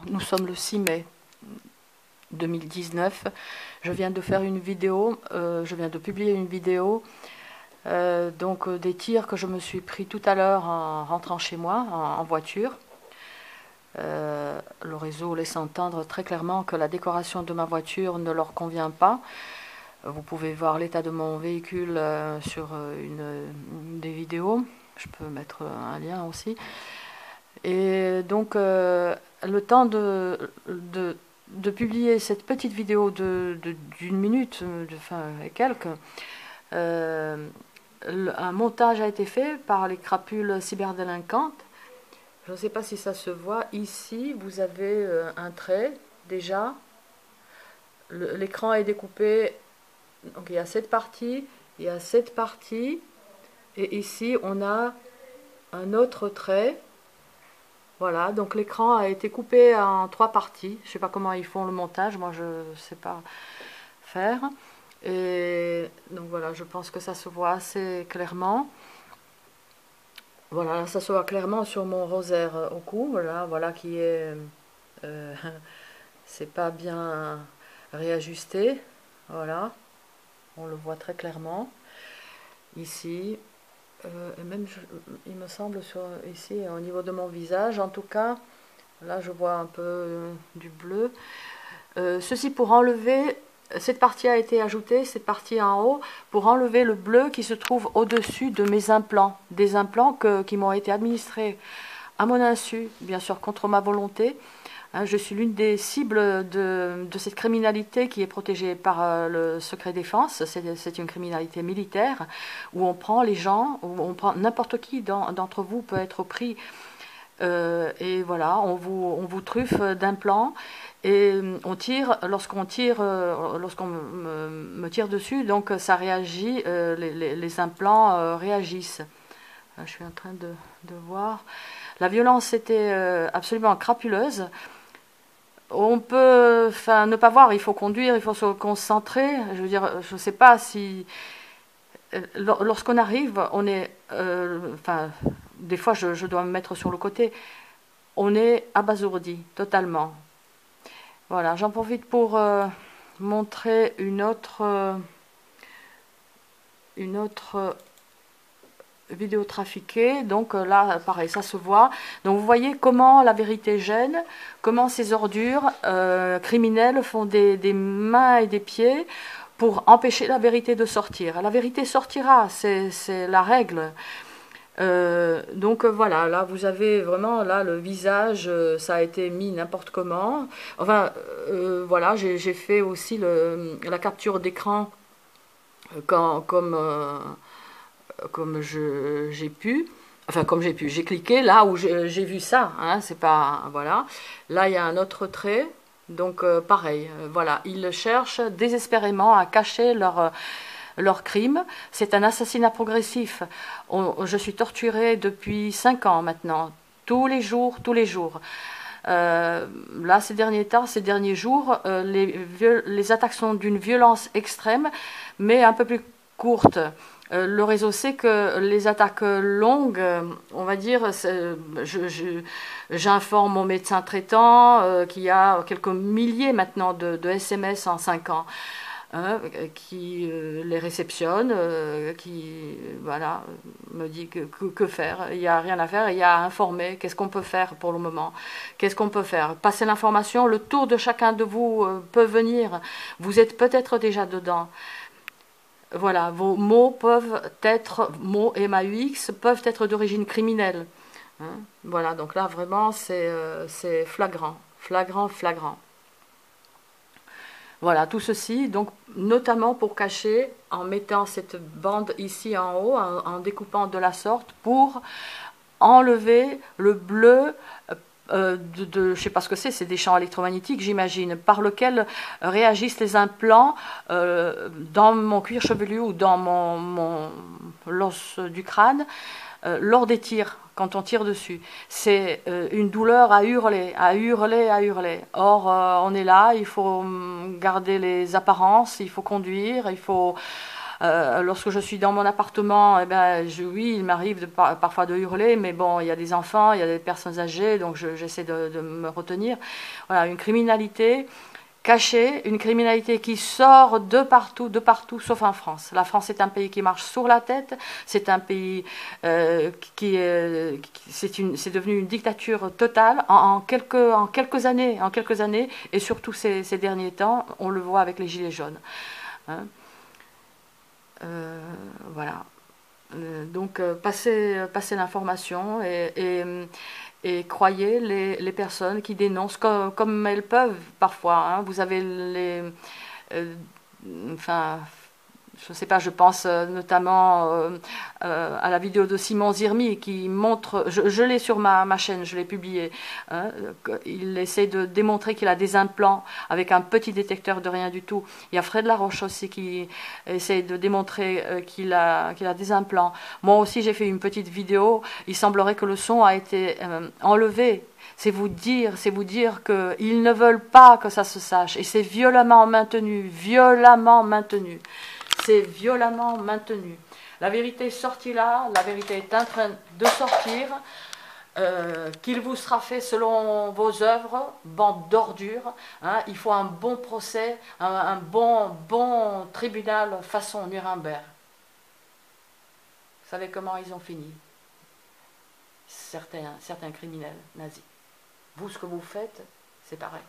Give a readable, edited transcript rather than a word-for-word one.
Nous sommes le 6 mai 2019. Je viens de faire une vidéo, je viens de publier une vidéo des tirs que je me suis pris tout à l'heure en rentrant chez moi en voiture. Le réseau laisse entendre très clairement que la décoration de ma voiture ne leur convient pas. Vous pouvez voir l'état de mon véhicule sur une des vidéos. Je peux mettre un lien aussi. Et donc, le temps de publier cette petite vidéo d'une minute, et quelques, un montage a été fait par les crapules cyberdélinquantes. Je ne sais pas si ça se voit. Ici, vous avez un trait déjà. L'écran est découpé. Donc, il y a cette partie, il y a cette partie. Et ici, on a un autre trait. Voilà, donc l'écran a été coupé en 3 parties. Je ne sais pas comment ils font le montage, moi je ne sais pas faire. Et donc voilà, je pense que ça se voit assez clairement. Voilà, ça se voit clairement sur mon rosaire au cou, voilà qui est... c'est pas bien réajusté. Voilà, on le voit très clairement. Ici, et même il me semble ici au niveau de mon visage en tout cas, là je vois un peu du bleu. Ceci pour enlever, cette partie a été ajoutée, cette partie en haut, pour enlever le bleu qui se trouve au-dessus de mes implants, des implants qui m'ont été administrés à mon insu, bien sûr contre ma volonté. Je suis l'une des cibles de cette criminalité qui est protégée par le secret défense. C'est une criminalité militaire où on prend les gens, où on prend n'importe qui d'entre vous peut être pris. Et voilà, on vous truffe d'implants et on tire, lorsqu'on me tire dessus, donc ça réagit, les implants réagissent. Je suis en train de voir. La violence était absolument crapuleuse. On peut ne pas voir, il faut conduire, il faut se concentrer. Je veux dire, je ne sais pas si... lorsqu'on arrive, on est... des fois, je dois me mettre sur le côté. On est abasourdi, totalement. Voilà, j'en profite pour montrer une autre vidéo trafiquée. Donc là, pareil, ça se voit. Donc vous voyez comment la vérité gêne, comment ces ordures criminelles font des mains et des pieds pour empêcher la vérité de sortir. La vérité sortira, c'est la règle. Voilà, là vous avez vraiment là le visage, ça a été mis n'importe comment. Enfin voilà, j'ai fait aussi la capture d'écran comme j'ai pu. Enfin comme j'ai pu, j'ai cliqué là où j'ai vu ça. Hein, c'est pas voilà. Là il y a un autre trait. Donc pareil, voilà, ils cherchent désespérément à cacher leur crime. C'est un assassinat progressif. Je suis torturée depuis 5 ans maintenant, tous les jours, tous les jours. Là, ces derniers jours, les attaques sont d'une violence extrême, mais un peu plus courte. Le réseau sait que les attaques longues, on va dire, j'informe mon médecin traitant qu'il y a quelques milliers maintenant de SMS en 5 ans. Qui les réceptionne, qui voilà, me dit que faire. Il n'y a rien à faire, il y a à informer. Qu'est-ce qu'on peut faire pour le moment? Qu'est-ce qu'on peut faire? Passer l'information, le tour de chacun de vous peut venir. Vous êtes peut-être déjà dedans. Voilà, vos mots mots MAUX, peuvent être d'origine criminelle. Hein, voilà, donc là vraiment c'est flagrant, flagrant, flagrant. Voilà, tout ceci, donc notamment pour cacher, en mettant cette bande ici en haut, en découpant de la sorte, pour enlever le bleu je ne sais pas ce que c'est des champs électromagnétiques, j'imagine, par lesquels réagissent les implants dans mon cuir chevelu ou dans l'os du crâne lors des tirs, quand on tire dessus. C'est une douleur à hurler, à hurler, à hurler. Or, on est là, il faut garder les apparences, il faut conduire, il faut Lorsque je suis dans mon appartement, eh ben, oui, il m'arrive parfois de hurler, mais bon, il y a des enfants, il y a des personnes âgées, donc j'essaie de me retenir. Voilà, une criminalité cachée, une criminalité qui sort de partout, sauf en France. La France est un pays qui marche sur la tête, c'est un pays c'est devenu une dictature totale en quelques années, et surtout ces derniers temps, on le voit avec les Gilets jaunes. Hein. Voilà. Donc passez l'information et croyez les personnes qui dénoncent comme elles peuvent parfois. Hein. Vous avez enfin, je ne sais pas, je pense notamment à la vidéo de Simon Zirmi qui montre, je l'ai sur ma chaîne, je l'ai publié, hein, il essaie de démontrer qu'il a des implants avec un petit détecteur de rien du tout. Il y a Fred Laroche aussi qui essaie de démontrer qu'il a des implants. Moi aussi j'ai fait une petite vidéo, il semblerait que le son a été enlevé. C'est vous dire qu'ils ne veulent pas que ça se sache et c'est violemment maintenu. C'est violemment maintenu. La vérité est sortie là, la vérité est en train de sortir, qu'il vous sera fait selon vos œuvres, bande d'ordures. Hein, il faut un bon procès, un bon tribunal façon Nuremberg. Vous savez comment ils ont fini? Certains criminels nazis. Vous, ce que vous faites, c'est pareil.